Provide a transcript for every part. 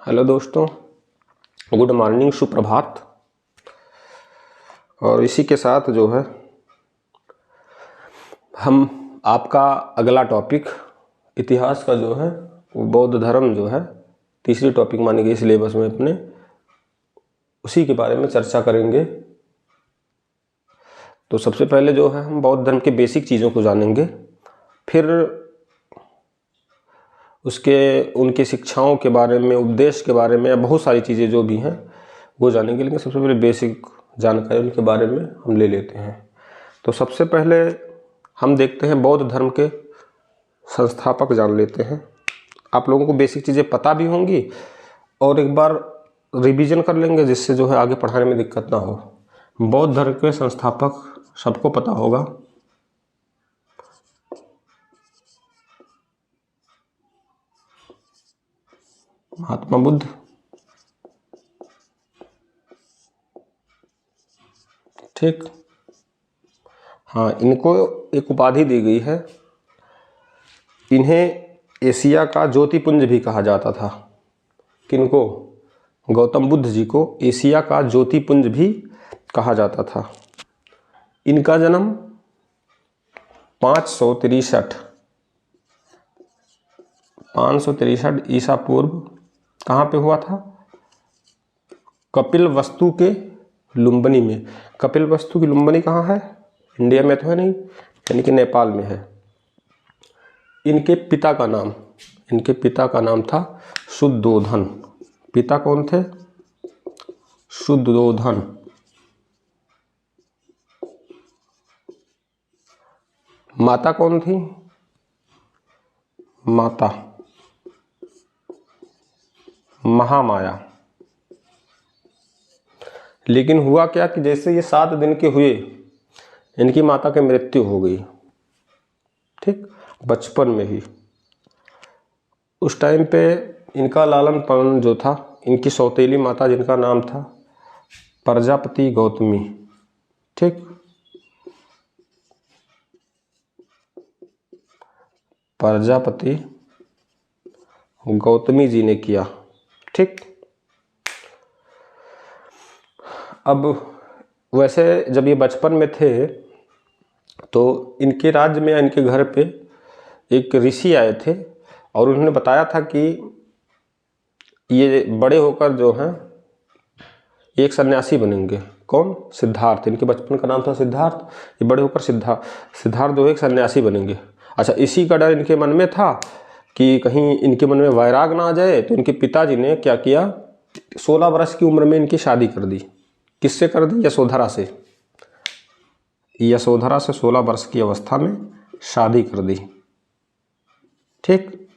Hello दोस्तों, good morning, सुप्रभात। और इसी के साथ जो है हम आपका अगला टॉपिक इतिहास का जो है वो बौद्ध धर्म जो है तीसरी टॉपिक मानी गई सिलेबस में अपने, उसी के बारे में चर्चा करेंगे। तो सबसे पहले जो है हम बौद्ध धर्म के बेसिक चीज़ों को जानेंगे, फिर उसके उनकी शिक्षाओं के बारे में, उपदेश के बारे में, बहुत सारी चीज़ें जो भी हैं वो जानेंगे। लेकिन सबसे पहले बेसिक जानकारी उनके बारे में हम ले लेते हैं। तो सबसे पहले हम देखते हैं बौद्ध धर्म के संस्थापक जान लेते हैं। आप लोगों को बेसिक चीज़ें पता भी होंगी और एक बार रिवीजन कर लेंगे, जिससे जो है आगे पढ़ाने में दिक्कत ना हो। बौद्ध धर्म के संस्थापक सबको पता होगा, महात्मा बुद्ध। ठीक, हाँ, इनको एक उपाधि दी गई है, इन्हें एशिया का ज्योतिपुंज भी कहा जाता था। किनको? गौतम बुद्ध जी को एशिया का ज्योतिपुंज भी कहा जाता था। इनका जन्म 563 ईसा पूर्व कहाँ पे हुआ था? कपिलवस्तु के लुम्बिनी में। कपिलवस्तु की लुम्बिनी कहाँ है? इंडिया में तो है नहीं, यानी कि नेपाल में है। इनके पिता का नाम था शुद्धोधन। पिता कौन थे? शुद्धोधन। माता कौन थी? माता महामाया। लेकिन हुआ क्या कि जैसे ये 7 दिन के हुए, इनकी माता की मृत्यु हो गई। ठीक, बचपन में ही। उस टाइम पे इनका लालन पालन जो था, इनकी सौतेली माता जिनका नाम था प्रजापति गौतमी। ठीक, प्रजापति गौतमी जी ने किया। ठीक, अब वैसे जब ये बचपन में थे तो इनके राज्य में, इनके घर पे एक ऋषि आए थे और उन्होंने बताया था कि ये बड़े होकर जो हैं एक सन्यासी बनेंगे। कौन? सिद्धार्थ। इनके बचपन का नाम था सिद्धार्थ। ये बड़े होकर सिद्धार्थ जो है एक सन्यासी बनेंगे। अच्छा, इसी का डर इनके मन में था कि कहीं इनके मन में वैराग ना आ जाए, तो इनके पिताजी ने क्या किया, 16 वर्ष की उम्र में इनकी शादी कर दी। किससे कर दी? यशोधरा से। यशोधरा से 16 वर्ष की अवस्था में शादी कर दी। ठीक,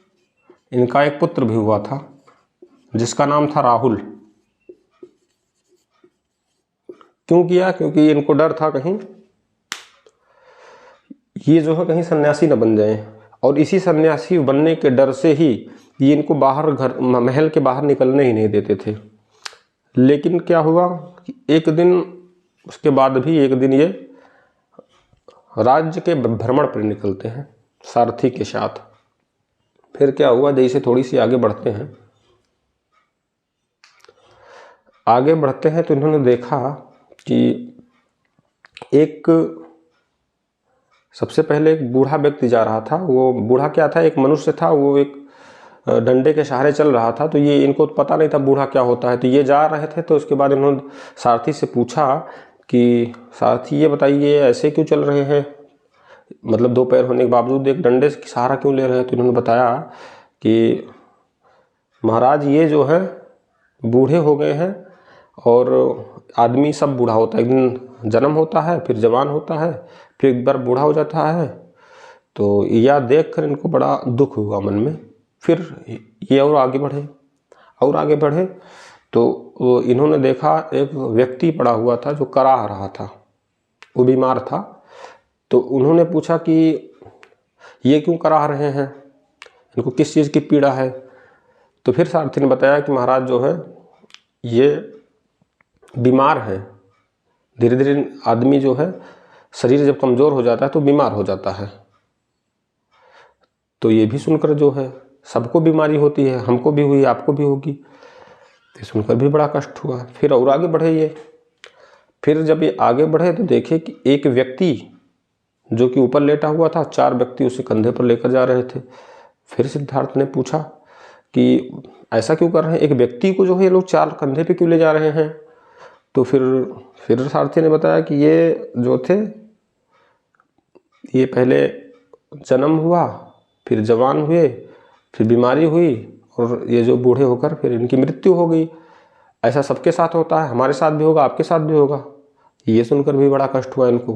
इनका एक पुत्र भी हुआ था जिसका नाम था राहुल। क्यों किया? क्योंकि इनको डर था कहीं ये जो है कहीं सन्यासी न बन जाए, और इसी सन्यासी बनने के डर से ही ये इनको बाहर, घर महल के बाहर निकलने ही नहीं देते थे। लेकिन क्या हुआ कि एक दिन, उसके बाद भी एक दिन ये राज्य के भ्रमण पर निकलते हैं सारथी के साथ। फिर क्या हुआ, जैसे थोड़ी सी आगे बढ़ते हैं तो इन्होंने देखा कि एक, सबसे पहले एक बूढ़ा व्यक्ति जा रहा था। वो बूढ़ा क्या था? एक मनुष्य था। वो एक डंडे के सहारे चल रहा था। तो ये, इनको पता नहीं था बूढ़ा क्या होता है। तो ये जा रहे थे, तो उसके बाद इन्होंने सारथी से पूछा कि सारथी ये बताइए, ऐसे क्यों चल रहे हैं? मतलब 2 पैर होने के बावजूद एक डंडे से सहारा क्यों ले रहे हैं? तो इन्होंने बताया कि महाराज, ये जो है बूढ़े हो गए हैं, और आदमी सब बूढ़ा होता है। एक दिन जन्म होता है, फिर जवान होता है, फिर एक बार बूढ़ा हो जाता है। तो यह देखकर इनको बड़ा दुख हुआ मन में। फिर ये और आगे बढ़े तो इन्होंने देखा एक व्यक्ति पड़ा हुआ था जो कराह रहा था, वो बीमार था। तो उन्होंने पूछा कि ये क्यों कराह रहे हैं, इनको किस चीज़ की पीड़ा है? तो फिर सारथी ने बताया कि महाराज जो है ये बीमार है। धीरे धीरे आदमी जो है, शरीर जब कमज़ोर हो जाता है तो बीमार हो जाता है। तो ये भी सुनकर जो है, सबको बीमारी होती है, हमको भी हुई, आपको भी होगी। ये सुनकर भी बड़ा कष्ट हुआ। फिर और आगे बढ़े ये। फिर जब ये आगे बढ़े तो देखे कि एक व्यक्ति जो कि ऊपर लेटा हुआ था, 4 व्यक्ति उसे कंधे पर लेकर जा रहे थे। फिर सिद्धार्थ ने पूछा कि ऐसा क्यों कर रहे हैं, एक व्यक्ति को जो है ये लोग 4 कंधे पे क्यों ले जा रहे हैं। तो फिर सारथी ने बताया कि ये जो थे, ये पहले जन्म हुआ, फिर जवान हुए, फिर बीमारी हुई, और ये जो बूढ़े होकर फिर इनकी मृत्यु हो गई। ऐसा सबके साथ होता है, हमारे साथ भी होगा, आपके साथ भी होगा। ये सुनकर भी बड़ा कष्ट हुआ इनको।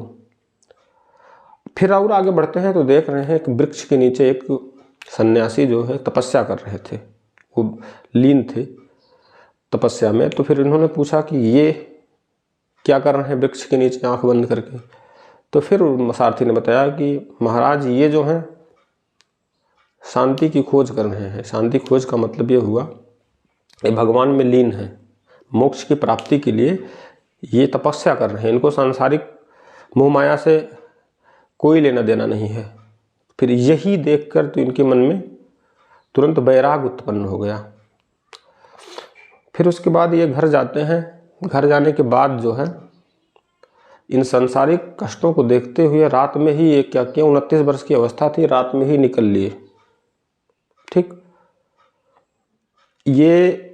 फिर और आगे बढ़ते हैं तो देख रहे हैं एक वृक्ष के नीचे एक सन्यासी जो है तपस्या कर रहे थे, वो लीन थे तपस्या में। तो फिर इन्होंने पूछा कि ये क्या कर रहे हैं वृक्ष के नीचे आंख बंद करके। तो फिर सारथी ने बताया कि महाराज ये जो हैं शांति की खोज कर रहे हैं। शांति खोज का मतलब ये हुआ कि भगवान में लीन है, मोक्ष की प्राप्ति के लिए ये तपस्या कर रहे हैं। इनको सांसारिक मोह माया से कोई लेना देना नहीं है। फिर यही देखकर तो इनके मन में तुरंत वैराग उत्पन्न हो गया। फिर उसके बाद ये घर जाते हैं। घर जाने के बाद जो है इन सांसारिक कष्टों को देखते हुए रात में ही ये क्या किया, 29 वर्ष की अवस्था थी, रात में ही निकल लिए। ठीक, ये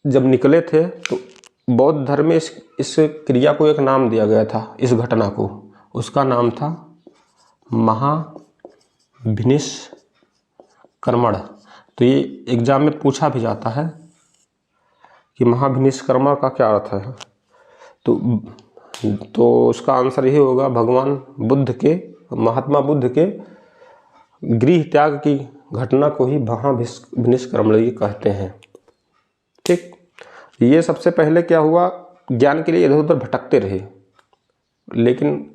जब निकले थे तो बौद्ध धर्म में इस क्रिया को एक नाम दिया गया था, इस घटना को। उसका नाम था महाभिनिष्क्रमण। तो ये एग्जाम में पूछा भी जाता है कि महाभिनिष्क्रमण का क्या अर्थ है। तो उसका आंसर यही होगा, भगवान बुद्ध के, महात्मा बुद्ध के गृह त्याग की घटना को ही महाभिनिष्क्रमण कहते हैं। ठीक, ये सबसे पहले क्या हुआ, ज्ञान के लिए इधर उधर भटकते रहे, लेकिन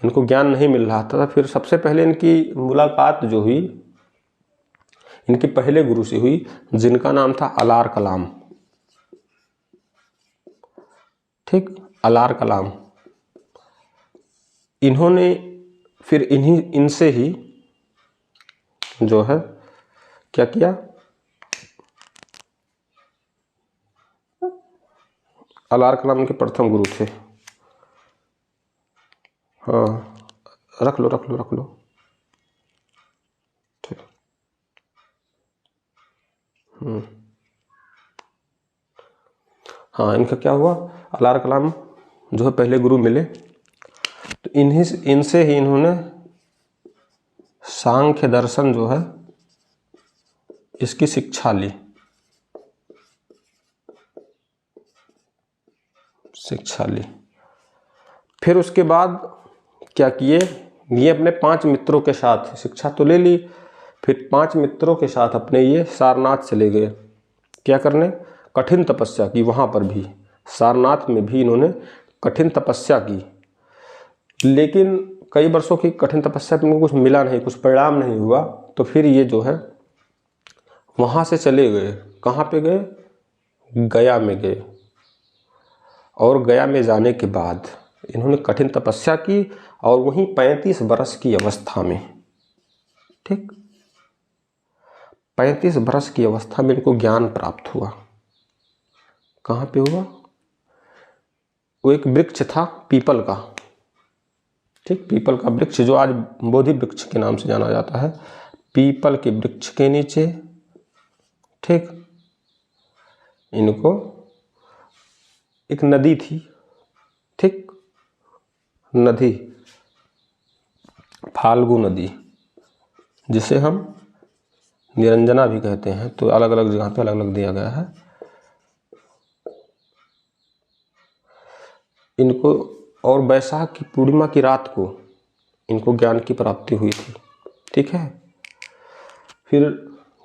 इनको ज्ञान नहीं मिल रहा था। फिर सबसे पहले इनकी मुलाकात जो हुई इनके पहले गुरु से हुई, जिनका नाम था अलार कलाम। ठीक, अलार कलाम। इन्होंने फिर इनसे ही जो है क्या किया, अलार कलाम के प्रथम गुरु थे। हाँ, रख लो। ठीक। हाँ, इनका क्या हुआ, अलार कलाम जो है पहले गुरु मिले, तो इनसे ही इन्होंने सांख्य दर्शन जो है इसकी शिक्षा ली। फिर उसके बाद क्या किए, ये अपने 5 मित्रों के साथ शिक्षा तो ले ली, फिर 5 मित्रों के साथ अपने ये सारनाथ चले गए। क्या करने, कठिन तपस्या की। वहाँ पर भी सारनाथ में भी इन्होंने कठिन तपस्या की, लेकिन कई वर्षों की कठिन तपस्या में कुछ मिला नहीं, कुछ परिणाम नहीं हुआ। तो फिर ये जो है वहाँ से चले गए। कहाँ पे गए, गया में गए। और गया में जाने के बाद इन्होंने कठिन तपस्या की, और वहीं 35 वर्ष की अवस्था में, ठीक, 35 वर्ष की अवस्था में इनको ज्ञान प्राप्त हुआ। कहाँ पे हुआ, वो एक वृक्ष था पीपल का। ठीक, पीपल का वृक्ष जो आज बोधि वृक्ष के नाम से जाना जाता है, पीपल के वृक्ष के नीचे, ठीक, इनको एक नदी थी। ठीक, नदी फाल्गु नदी, जिसे हम निरंजना भी कहते हैं। तो अलग अलग जगह पे अलग अलग दिया गया है इनको। और वैशाख की पूर्णिमा की रात को इनको ज्ञान की प्राप्ति हुई थी। ठीक है, फिर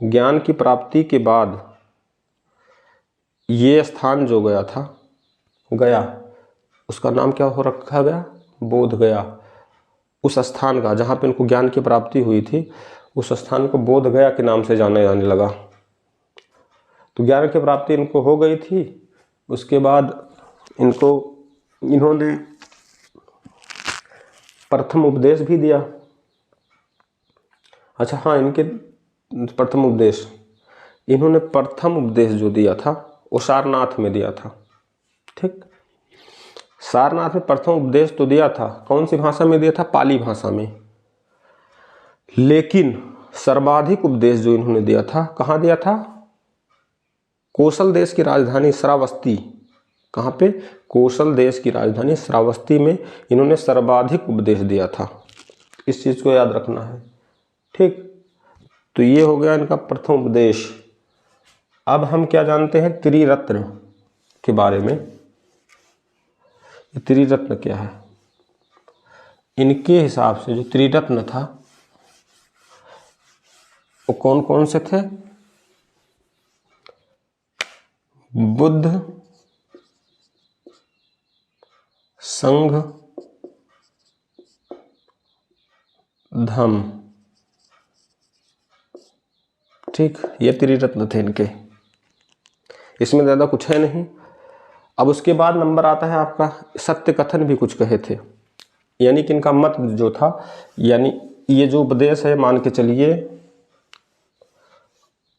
ज्ञान की प्राप्ति के बाद ये स्थान जो गया था, गया, उसका नाम क्या हो रखा गया, बोध गया। उस स्थान का जहाँ पे इनको ज्ञान की प्राप्ति हुई थी, उस स्थान को बोध गया के नाम से जाने जाने लगा। तो ज्ञान की प्राप्ति इनको हो गई थी। उसके बाद इन्होंने प्रथम उपदेश भी दिया। अच्छा हाँ, इनके प्रथम उपदेश, इन्होंने प्रथम उपदेश जो दिया था वो सारनाथ में दिया था। ठीक, सारनाथ में प्रथम उपदेश तो दिया था, कौन सी भाषा में दिया था? पाली भाषा में। लेकिन सर्वाधिक उपदेश जो इन्होंने दिया था, कहाँ दिया था? कौशल देश की राजधानी श्रावस्ती। कहाँ पे? कौशल देश की राजधानी श्रावस्ती में इन्होंने सर्वाधिक उपदेश दिया था। इस चीज को याद रखना है। ठीक, तो ये हो गया इनका प्रथम उपदेश। अब हम क्या जानते हैं त्रिरत्न के बारे में। त्रिरत्न क्या है? इनके हिसाब से जो त्रिरत्न था वो कौन कौन से थे? बुद्ध, संघ, धम्म। ठीक, ये त्रिरत्न थे इनके, इसमें ज़्यादा कुछ है नहीं। अब उसके बाद नंबर आता है आपका सत्य कथन भी कुछ कहे थे, यानी कि इनका मत जो था, यानी ये जो उपदेश है मान के चलिए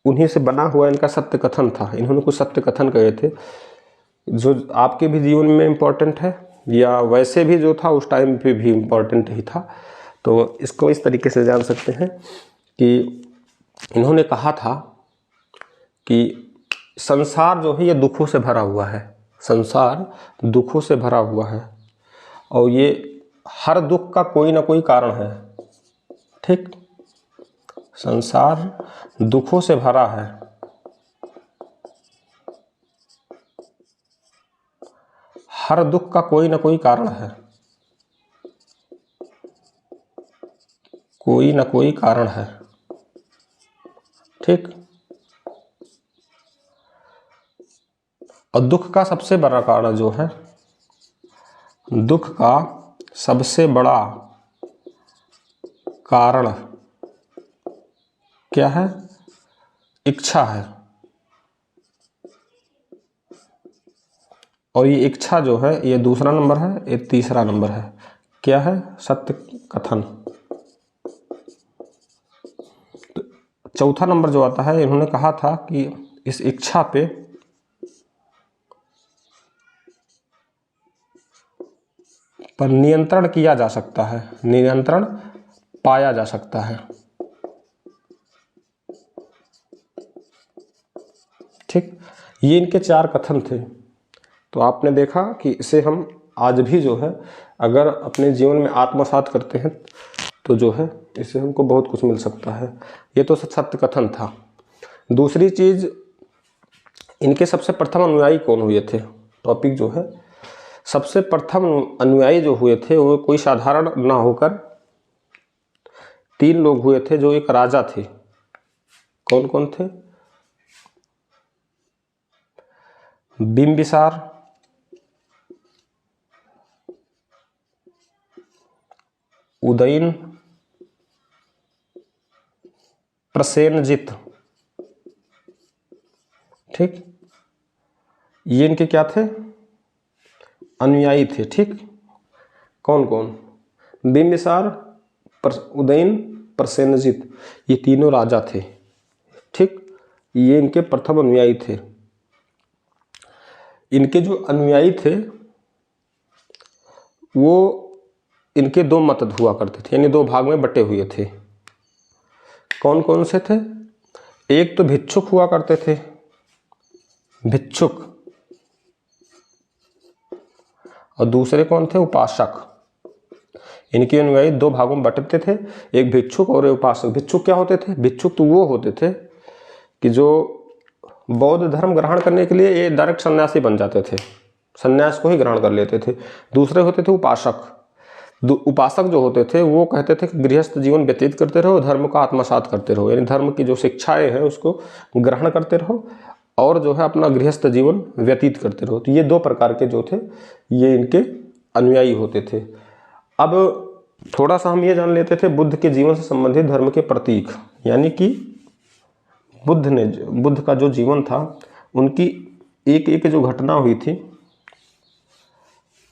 उन्हीं से बना हुआ इनका सत्य कथन था। इन्होंने कुछ सत्य कथन कहे थे जो आपके भी जीवन में इम्पोर्टेंट है, या वैसे भी जो था उस टाइम पे भी इम्पोर्टेंट ही था। तो इसको इस तरीके से जान सकते हैं कि इन्होंने कहा था कि संसार जो है ये दुखों से भरा हुआ है, संसार दुखों से भरा हुआ है और ये हर दुख का कोई ना कोई कारण है। ठीक, संसार दुखों से भरा है, हर दुख का कोई ना कोई कारण है, कोई ना कोई कारण है। ठीक, और दुख का सबसे बड़ा कारण जो है, दुख का सबसे बड़ा कारण क्या है? इच्छा है। और ये इच्छा जो है ये दूसरा नंबर है, ये तीसरा नंबर है। क्या है? सत्य कथन। तो चौथा नंबर जो आता है, इन्होंने कहा था कि इस इच्छा पे पर नियंत्रण किया जा सकता है, नियंत्रण पाया जा सकता है। ठीक, ये इनके 4 कथन थे। तो आपने देखा कि इसे हम आज भी जो है अगर अपने जीवन में आत्मसात करते हैं तो जो है इससे हमको बहुत कुछ मिल सकता है। ये तो सत्य कथन था। दूसरी चीज, इनके सबसे प्रथम अनुयायी कौन हुए थे? टॉपिक जो है, सबसे प्रथम अनुयायी जो हुए थे वो कोई साधारण ना होकर 3 लोग हुए थे जो एक राजा थे। कौन कौन थे? बिंबिसार, उदयन, प्रसेनजित। ठीक, ये इनके क्या थे? अनुयायी थे। ठीक, कौन कौन? बिंबिसार, उदयन, प्रसेनजित, ये तीनों राजा थे। ठीक, ये इनके प्रथम अनुयायी थे। इनके जो अनुयायी थे वो इनके 2 मत हुआ करते थे, यानी 2 भाग में बटे हुए थे। कौन कौन से थे? एक तो भिक्षुक हुआ करते थे, भिक्षुक, और दूसरे कौन थे? उपासक। इनके अनुयायी 2 भागों में बटते थे, एक भिक्षुक और एक उपासक। भिक्षुक क्या होते थे? भिक्षुक तो वो होते थे कि जो बौद्ध धर्म ग्रहण करने के लिए ये डायरेक्ट सन्यासी बन जाते थे, सन्यास को ही ग्रहण कर लेते थे। दूसरे होते थे उपासक। उपासक जो होते थे वो कहते थे कि गृहस्थ जीवन व्यतीत करते रहो, धर्म का आत्मसात करते रहो, यानी धर्म की जो शिक्षाएं हैं उसको ग्रहण करते रहो और जो है अपना गृहस्थ जीवन व्यतीत करते रहो। तो ये 2 प्रकार के जो थे ये इनके अनुयायी होते थे। अब थोड़ा सा हम ये जान लेते थे बुद्ध के जीवन से संबंधित धर्म के प्रतीक, यानी कि बुद्ध का जो जीवन था उनकी एक एक जो घटना हुई थी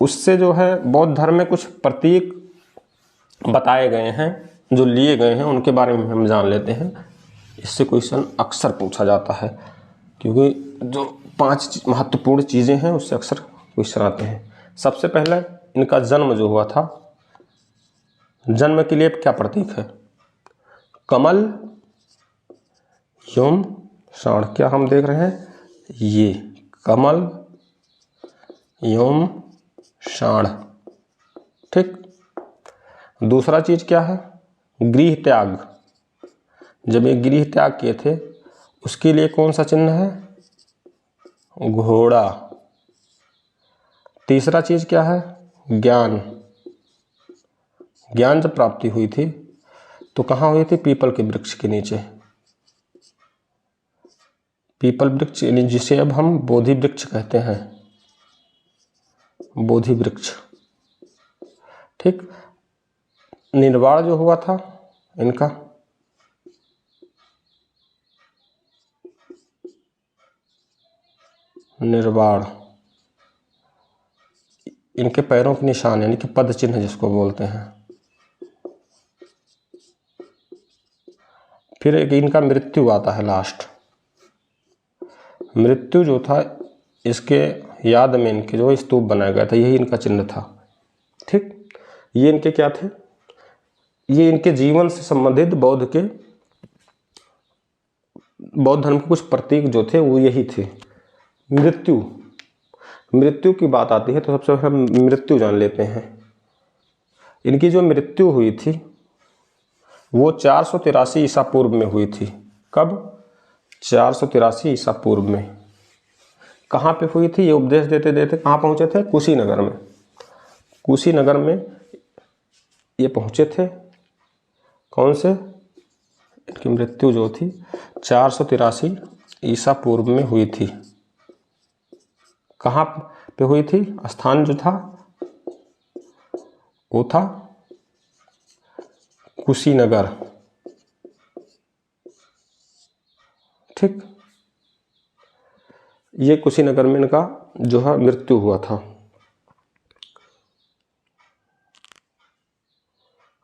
उससे जो है बौद्ध धर्म में कुछ प्रतीक बताए गए हैं जो लिए गए हैं, उनके बारे में हम जान लेते हैं। इससे क्वेश्चन अक्सर पूछा जाता है, क्योंकि जो 5 महत्वपूर्ण चीज़ें हैं उससे अक्सर क्वेश्चन आते हैं। सबसे पहले इनका जन्म जो हुआ था, जन्म के लिए क्या प्रतीक है? कमल एवं षाण। क्या हम देख रहे हैं? ये कमल एवं षाण। ठीक। दूसरा चीज क्या है? गृह त्याग। जब ये गृह त्याग किए थे उसके लिए कौन सा चिन्ह है? घोड़ा। तीसरा चीज क्या है? ज्ञान। ज्ञान जब प्राप्ति हुई थी तो कहाँ हुई थी? पीपल के वृक्ष के नीचे। पीपल वृक्ष जिसे अब हम बोधि वृक्ष कहते हैं, बोधि वृक्ष। ठीक। निर्वाण जो हुआ था इनका, निर्वाण, इनके पैरों के निशान यानी कि पद चिन्ह जिसको बोलते हैं। फिर एक इनका मृत्यु आता है लास्ट। मृत्यु जो था इसके याद में इनके जो स्तूप बनाया गया था, यही इनका चिन्ह था। ठीक। ये इनके क्या थे? ये इनके जीवन से संबंधित बौद्ध धर्म के कुछ प्रतीक जो थे वो यही थे। मृत्यु की बात आती है तो सबसे पहले हम मृत्यु जान लेते हैं। इनकी जो मृत्यु हुई थी वो 483 ईसा पूर्व में हुई थी। कब? 483 ईसा पूर्व में। कहाँ पे हुई थी? ये उपदेश देते देते कहाँ पहुँचे थे? कुशीनगर में। कुशीनगर में ये पहुँचे थे। कौन से? इनकी मृत्यु जो थी 483 ईसा पूर्व में हुई थी। कहाँ पे हुई थी? स्थान जो था वो था कुशीनगर। ठीक। ये कुशीनगर में इनका जो है मृत्यु हुआ था।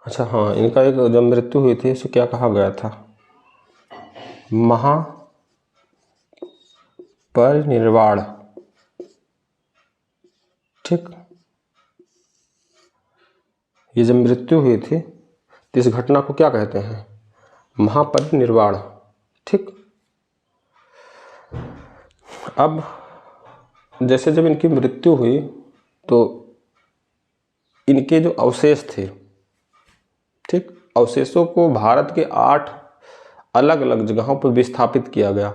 अच्छा हाँ, इनका एक जब मृत्यु हुई थी इसे क्या कहा गया था? महापरिनिर्वाण। ठीक। ये जब मृत्यु हुई थी तो इस घटना को क्या कहते हैं? महापरिनिर्वाण। ठीक। अब जैसे जब इनकी मृत्यु हुई तो इनके जो अवशेष थे, ठीक, अवशेषों को भारत के 8 अलग अलग जगहों पर विस्थापित किया गया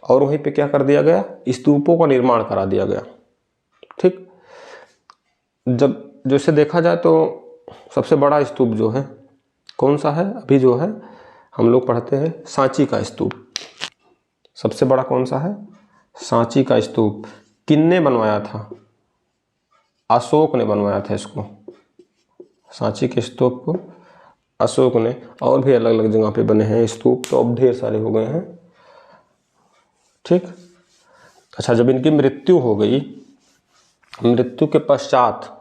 और वहीं पे क्या कर दिया गया? स्तूपों का निर्माण करा दिया गया। ठीक। जब जैसे देखा जाए तो सबसे बड़ा स्तूप जो है कौन सा है? अभी जो है हम लोग पढ़ते हैं सांची का स्तूप। सबसे बड़ा कौन सा है? सांची का स्तूप। किसने बनवाया था? अशोक ने बनवाया था इसको। सांची के स्तूप को अशोक ने, और भी अलग अलग जगह पे बने हैं स्तूप, तो अब ढेर सारे हो गए हैं। ठीक। अच्छा, जब इनकी मृत्यु हो गई, मृत्यु के पश्चात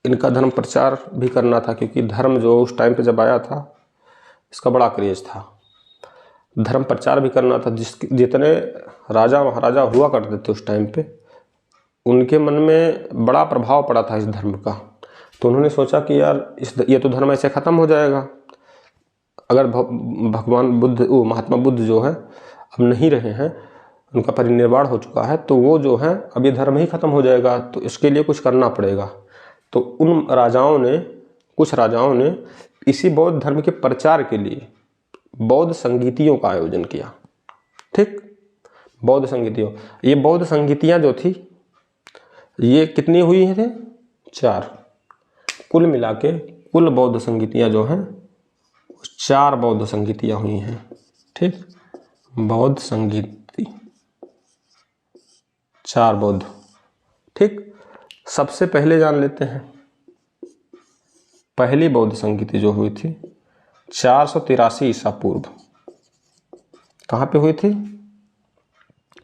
इनका धर्म प्रचार भी करना था, क्योंकि धर्म जो उस टाइम पे जब आया था इसका बड़ा क्रेज था। धर्म प्रचार भी करना था। जितने राजा महाराजा हुआ करते थे उस टाइम पे, उनके मन में बड़ा प्रभाव पड़ा था इस धर्म का। तो उन्होंने सोचा कि यार ये तो धर्म ऐसे ख़त्म हो जाएगा। अगर भगवान बुद्ध, महात्मा बुद्ध जो है अब नहीं रहे हैं, उनका परिनिर्वाण हो चुका है, तो वो जो है अब ये धर्म ही ख़त्म हो जाएगा, तो इसके लिए कुछ करना पड़ेगा। तो उन राजाओं ने, कुछ राजाओं ने इसी बौद्ध धर्म के प्रचार के लिए बौद्ध संगीतियों का आयोजन किया। ठीक। बौद्ध संगीतियों, ये बौद्ध संगीतियाँ जो थी ये कितनी हुई थे? 4। कुल मिला के कुल बौद्ध संगीतियाँ जो हैं 4 बौद्ध संगीतियाँ हुई हैं। ठीक। बौद्ध संगीति 4 बौद्ध। ठीक। सबसे पहले जान लेते हैं पहली बौद्ध संगीति जो हुई थी 483 ईसा पूर्व। कहाँ पे हुई थी?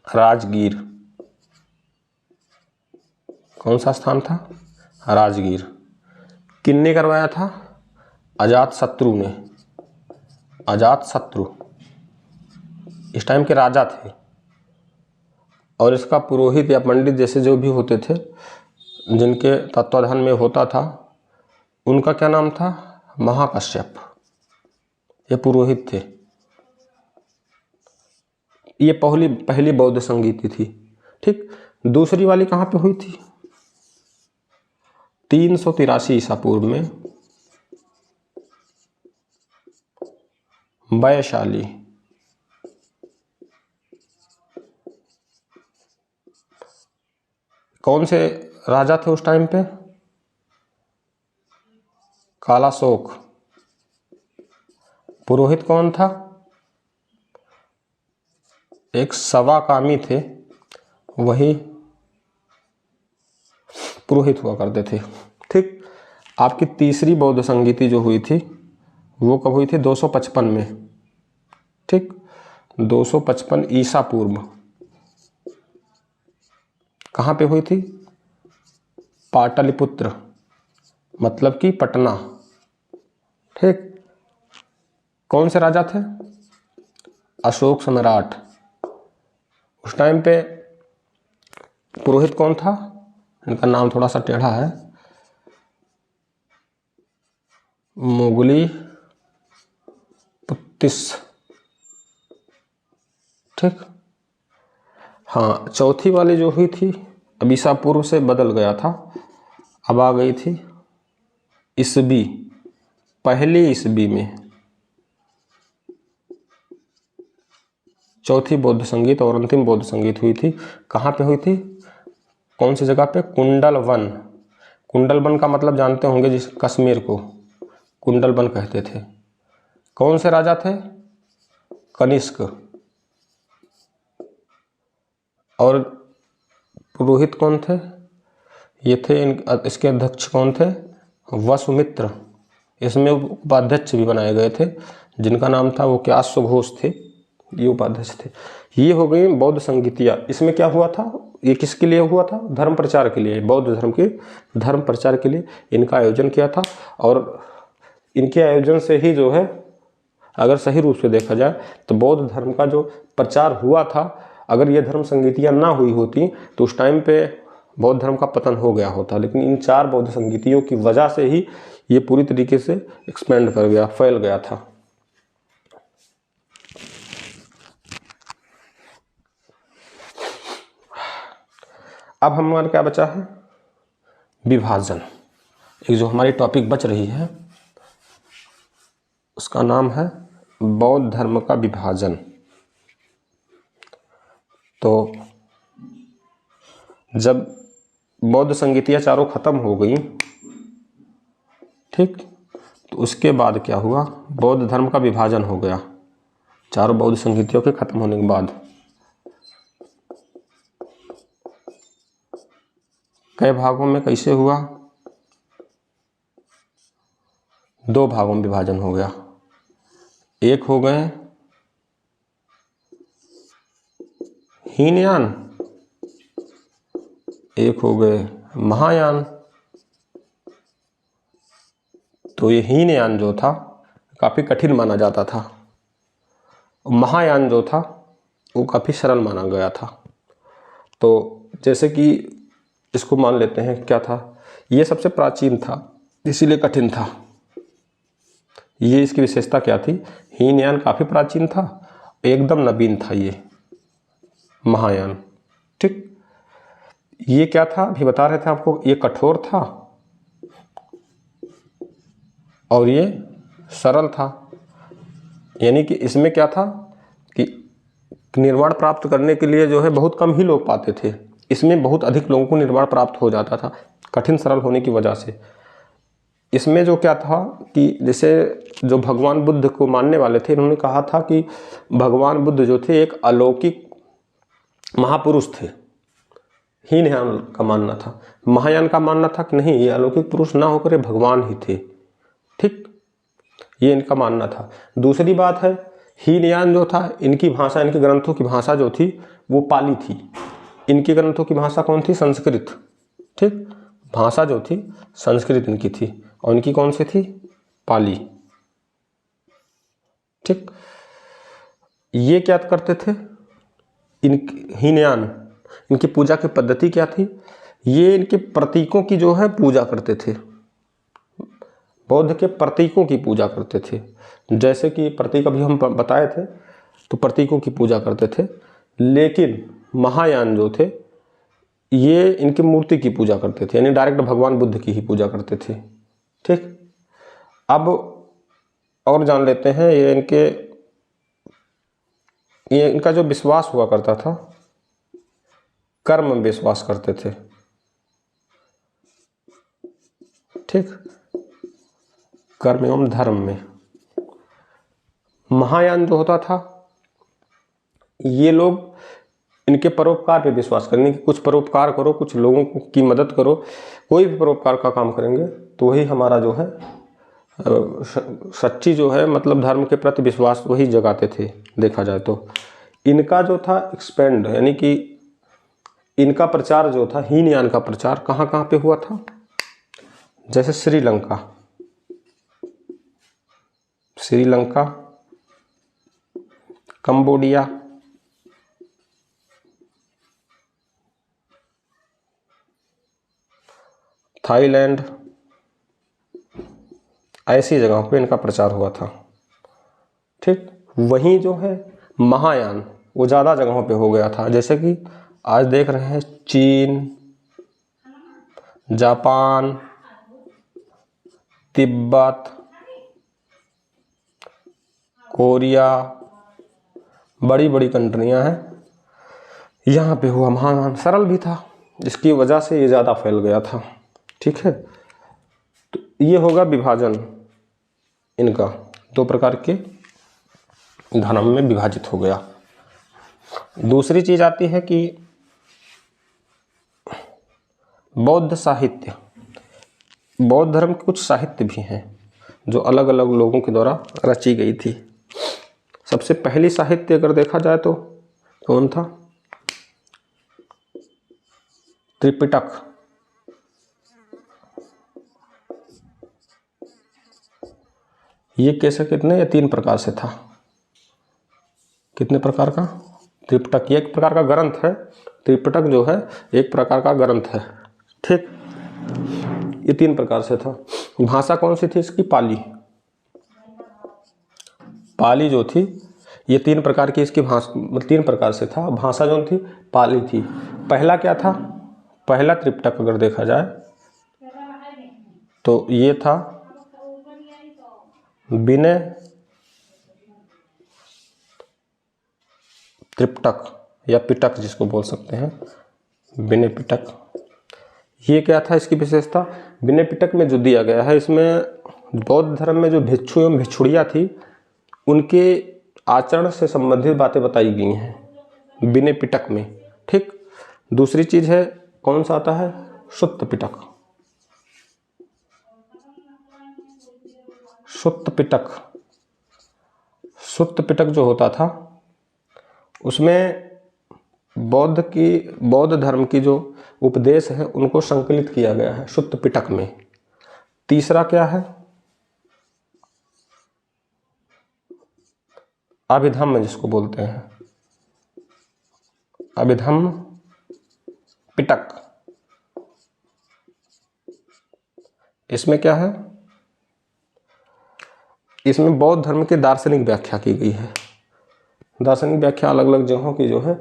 राजगीर। कौन सा स्थान था? राजगीर। किसने करवाया था? अजातशत्रु ने। अजात शत्रु इस टाइम के राजा थे, और इसका पुरोहित या पंडित जैसे जो भी होते थे जिनके तत्वाधान में होता था, उनका क्या नाम था? महाकश्यप। ये पुरोहित थे। ये पहली बौद्ध संगीति थी। ठीक, दूसरी वाली कहाँ पे हुई थी? 383 ईसा पूर्व में वैशाली। कौन से राजा थे उस टाइम पे? कालाशोक। पुरोहित कौन था? एक सवाकामी थे, वही पुरोहित हुआ करते थे। ठीक, आपकी तीसरी बौद्ध संगीति जो हुई थी वो कब हुई थी? 255 में। ठीक, 255 ईसा पूर्व। कहाँ पे हुई थी? पाटलिपुत्र, मतलब कि पटना। ठीक, कौन से राजा थे? अशोक सम्राट। उस टाइम पे पुरोहित कौन था? इनका नाम थोड़ा सा टेढ़ा है, मुगली पुत्तिस। ठीक, हाँ, चौथी वाली जो हुई थी अब ईसा पूर्व से बदल गया था, अब आ गई थी ईसवी, पहली ईसवी में चौथी बौद्ध संगीत और अंतिम बौद्ध संगीत हुई थी। कहाँ पे हुई थी? कौन सी जगह पे? कुंडल वन। कुंडल वन का मतलब जानते होंगे, जिस कश्मीर को कुंडल वन कहते थे। कौन से राजा थे? कनिष्क। और पुरोहित कौन थे? ये थे इसके अध्यक्ष कौन थे? वसुमित्र। इसमें उपाध्यक्ष भी बनाए गए थे, जिनका नाम था वो क्या? अश्वघोष थे, ये उपाध्यक्ष थे। ये हो गई बौद्ध संगीतियाँ। इसमें क्या हुआ था? ये किसके लिए हुआ था? धर्म प्रचार के लिए, बौद्ध धर्म के धर्म प्रचार के लिए इनका आयोजन किया था। और इनके आयोजन से ही जो है, अगर सही रूप से देखा जाए तो बौद्ध धर्म का जो प्रचार हुआ था, अगर ये धर्म संगीतियाँ ना हुई होती तो उस टाइम पे बौद्ध धर्म का पतन हो गया होता। लेकिन इन 4 बौद्ध संगीतियों की वजह से ही ये पूरी तरीके से एक्सपेंड कर गया, फैल गया था। अब हमारे क्या बचा है? विभाजन। एक जो हमारी टॉपिक बच रही है उसका नाम है बौद्ध धर्म का विभाजन। तो जब बौद्ध संगीतियाँ चारों खत्म हो गई, ठीक, तो उसके बाद क्या हुआ? बौद्ध धर्म का विभाजन हो गया चारों बौद्ध संगीतियों के खत्म होने के बाद। कई भागों में कैसे हुआ? 2 भागों में विभाजन हो गया। एक हो गए हीनयान, एक हो गए महायान। तो ये हीनयान जो था काफ़ी कठिन माना जाता था, महायान जो था वो काफ़ी सरल माना गया था। तो जैसे कि इसको मान लेते हैं, क्या था? ये सबसे प्राचीन था, इसीलिए कठिन था। ये इसकी विशेषता क्या थी? हीनयान काफ़ी प्राचीन था, एकदम नवीन था ये महायान। ठीक, ये क्या था? अभी बता रहे थे आपको, ये कठोर था और ये सरल था। यानी कि इसमें क्या था कि निर्वाण प्राप्त करने के लिए जो है बहुत कम ही लोग पाते थे, इसमें बहुत अधिक लोगों को निर्वाण प्राप्त हो जाता था, कठिन सरल होने की वजह से। इसमें जो क्या था कि जैसे जो भगवान बुद्ध को मानने वाले थे, इन्होंने कहा था कि भगवान बुद्ध जो थे एक अलौकिक महापुरुष थे। हीनयान का मानना था। महायान का मानना था कि नहीं, ये अलौकिक पुरुष ना होकर ये भगवान ही थे। ठीक, ये इनका मानना था। दूसरी बात है, हीनयान जो था, इनकी भाषा, इनके ग्रंथों की भाषा जो थी वो पाली थी। इनके ग्रंथों की भाषा कौन थी? संस्कृत। ठीक, भाषा जो थी संस्कृत इनकी थी, और इनकी कौन सी थी? पाली। ठीक। ये क्या करते थे, हीनयान, इनकी पूजा की पद्धति क्या थी, ये इनके प्रतीकों की जो है पूजा करते थे, बौद्ध के प्रतीकों की पूजा करते थे। जैसे कि प्रतीक अभी हम बताए थे, तो प्रतीकों की पूजा करते थे। लेकिन महायान जो थे ये इनकी मूर्ति की पूजा करते थे, यानी डायरेक्ट भगवान बुद्ध की ही पूजा करते थे। ठीक। अब और जान लेते हैं ये इनका जो विश्वास हुआ करता था, कर्म में विश्वास करते थे। ठीक, कर्म एवं धर्म में। महायान जो होता था, ये लोग इनके परोपकार पे विश्वास करेंगे कि कुछ परोपकार करो, कुछ लोगों की मदद करो, कोई भी परोपकार का काम करेंगे तो वही हमारा जो है सच्ची जो है मतलब धर्म के प्रति विश्वास वही जगाते थे। देखा जाए तो इनका जो था एक्सपेंड, यानी कि इनका प्रचार जो था, हीनयान का प्रचार कहाँ कहाँ पे हुआ था, जैसे श्रीलंका, कंबोडिया, थाईलैंड, ऐसी जगहों पे इनका प्रचार हुआ था। ठीक। वहीं जो है महायान वो ज़्यादा जगहों पे हो गया था, जैसे कि आज देख रहे हैं चीन, जापान, तिब्बत, कोरिया, बड़ी बड़ी कंट्रियां हैं, यहाँ पे हुआ। महायान सरल भी था, जिसकी वजह से ये ज़्यादा फैल गया था। ठीक है, तो ये होगा विभाजन इनका, दो प्रकार के धर्म में विभाजित हो गया। दूसरी चीज आती है कि बौद्ध साहित्य, बौद्ध धर्म के कुछ साहित्य भी हैं जो अलग अलग लोगों के द्वारा रची गई थी। सबसे पहली साहित्य अगर देखा जाए तो कौन था, त्रिपिटक। ये कैसे, कितने या 3 प्रकार से था, कितने प्रकार का, त्रिपिटक ये एक प्रकार का ग्रंथ है, त्रिपिटक जो है एक प्रकार का ग्रंथ है। ठीक, ये 3 प्रकार से था। भाषा कौन सी थी इसकी, पाली जो थी, ये 3 प्रकार की इसकी भाषा, 3 प्रकार से था। भाषा जो थी पाली थी। पहला क्या था, पहला त्रिपिटक अगर देखा जाए तो ये था विनय त्रिपिटक या पिटक जिसको बोल सकते हैं, विनय पिटक। ये क्या था इसकी विशेषता, विनय पिटक में जो दिया गया है, इसमें बौद्ध धर्म में जो भिक्षु एवं भिक्षुड़ियाँ थी उनके आचरण से संबंधित बातें बताई गई हैं विनय पिटक में। ठीक। दूसरी चीज है, कौन सा आता है, सुत्त पिटक। सुत्त पिटक जो होता था उसमें बौद्ध धर्म की जो उपदेश है उनको संकलित किया गया है सुत्त पिटक में। तीसरा क्या है, अभिधम्म जिसको बोलते हैं, अभिधम्म पिटक। इसमें क्या है, इसमें बौद्ध धर्म की दार्शनिक व्याख्या की गई है। दार्शनिक व्याख्या अलग अलग जगहों की जो है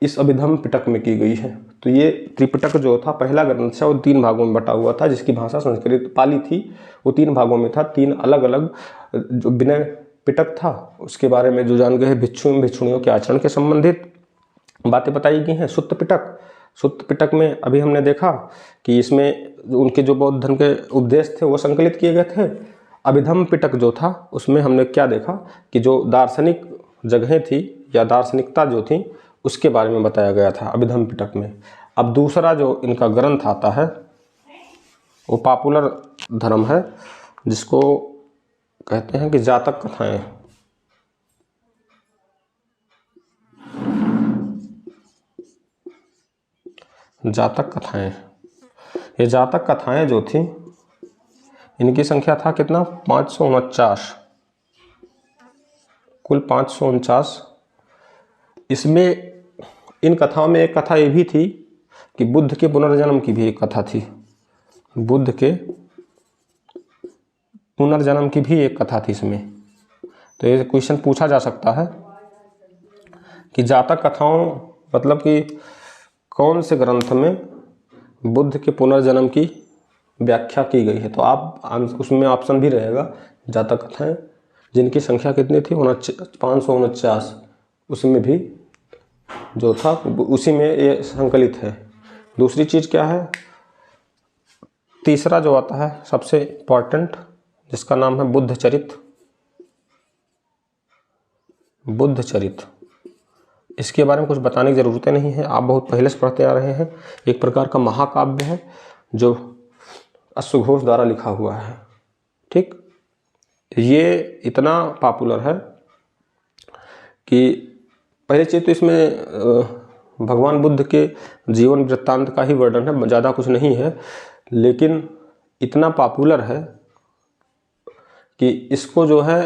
इस अभिधम्म पिटक में की गई है। तो ये त्रिपिटक जो था पहला ग्रंथ था, वो 3 भागों में बटा हुआ था, जिसकी भाषा संस्कृत पाली थी। वो 3 भागों में था, 3 अलग अलग जो विनय पिटक था उसके बारे में जो जान गए भिक्षु एवं भिक्षुणियों के आचरण के संबंधित बातें बताई गई हैं। सुत्त पिटक में अभी हमने देखा कि इसमें उनके जो बौद्ध धर्म के उपदेश थे वो संकलित किए गए थे। अभिधम्म पिटक जो था उसमें हमने क्या देखा कि जो दार्शनिक जगहें थी या दार्शनिकता जो थी उसके बारे में बताया गया था अभिधम्म पिटक में। अब दूसरा जो इनका ग्रंथ आता है वो पॉपुलर धर्म है, जिसको कहते हैं कि जातक कथाएं। जातक कथाएं, ये जातक कथाएं जो थी इनकी संख्या था कितना, 549। कुल 549। इसमें इन कथाओं में एक कथा ये भी थी कि बुद्ध के पुनर्जन्म की भी एक कथा थी। बुद्ध के पुनर्जन्म की भी एक कथा थी इसमें। तो ये क्वेश्चन पूछा जा सकता है कि जातक कथाओं मतलब कि कौन से ग्रंथ में बुद्ध के पुनर्जन्म की व्याख्या की गई है। तो आप उसमें ऑप्शन भी रहेगा जातक कथाएं, जिनकी संख्या कितनी थी 549, उसमें भी जो था उसी में ये संकलित है। दूसरी चीज़ क्या है, तीसरा जो आता है सबसे इम्पॉर्टेंट, जिसका नाम है बुद्ध चरित। बुद्ध चरित, इसके बारे में कुछ बताने की ज़रूरत नहीं है, आप बहुत पहले से पढ़ते आ रहे हैं। एक प्रकार का महाकाव्य है जो अश्वघोष द्वारा लिखा हुआ है। ठीक, ये इतना पॉपुलर है कि पहले चीज़ तो इसमें भगवान बुद्ध के जीवन वृत्तांत का ही वर्णन है, ज़्यादा कुछ नहीं है, लेकिन इतना पॉपुलर है कि इसको जो है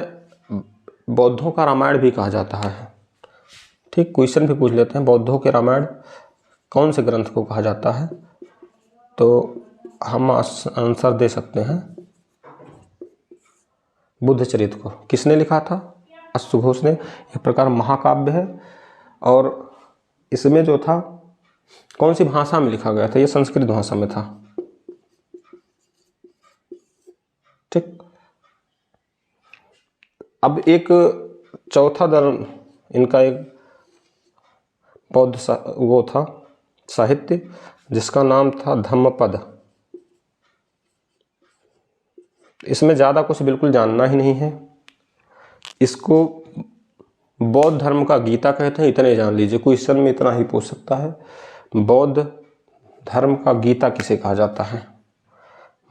बौद्धों का रामायण भी कहा जाता है। ठीक, क्वेश्चन भी पूछ लेते हैं, बौद्धों के रामायण कौन से ग्रंथ को कहा जाता है, तो हम आंसर दे सकते हैं बुद्ध चरित को। किसने लिखा था? अश्वघोष ने। एक प्रकार महाकाव्य है और इसमें जो था कौन सी भाषा में लिखा गया था? ये संस्कृत भाषा में था। ठीक, अब एक चौथा धर्म इनका एक बौद्ध वो था साहित्य, जिसका नाम था धम्मपद। इसमें ज़्यादा कुछ बिल्कुल जानना ही नहीं है, इसको बौद्ध धर्म का गीता कहते हैं, इतने जान लीजिए। क्वेश्चन में इतना ही पूछ सकता है, बौद्ध धर्म का गीता किसे कहा जाता है?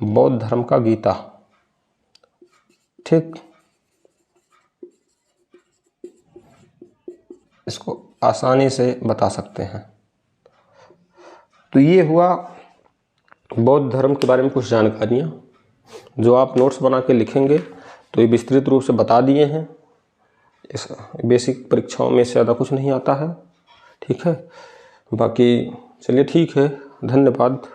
बौद्ध धर्म का गीता। ठीक, इसको आसानी से बता सकते हैं। तो ये हुआ बौद्ध धर्म के बारे में कुछ जानकारियाँ, जो आप नोट्स बना के लिखेंगे तो ये विस्तृत रूप से बता दिए हैं। इस बेसिक परीक्षाओं में से ज़्यादा कुछ नहीं आता है। ठीक है, बाकी चलिए ठीक है, धन्यवाद।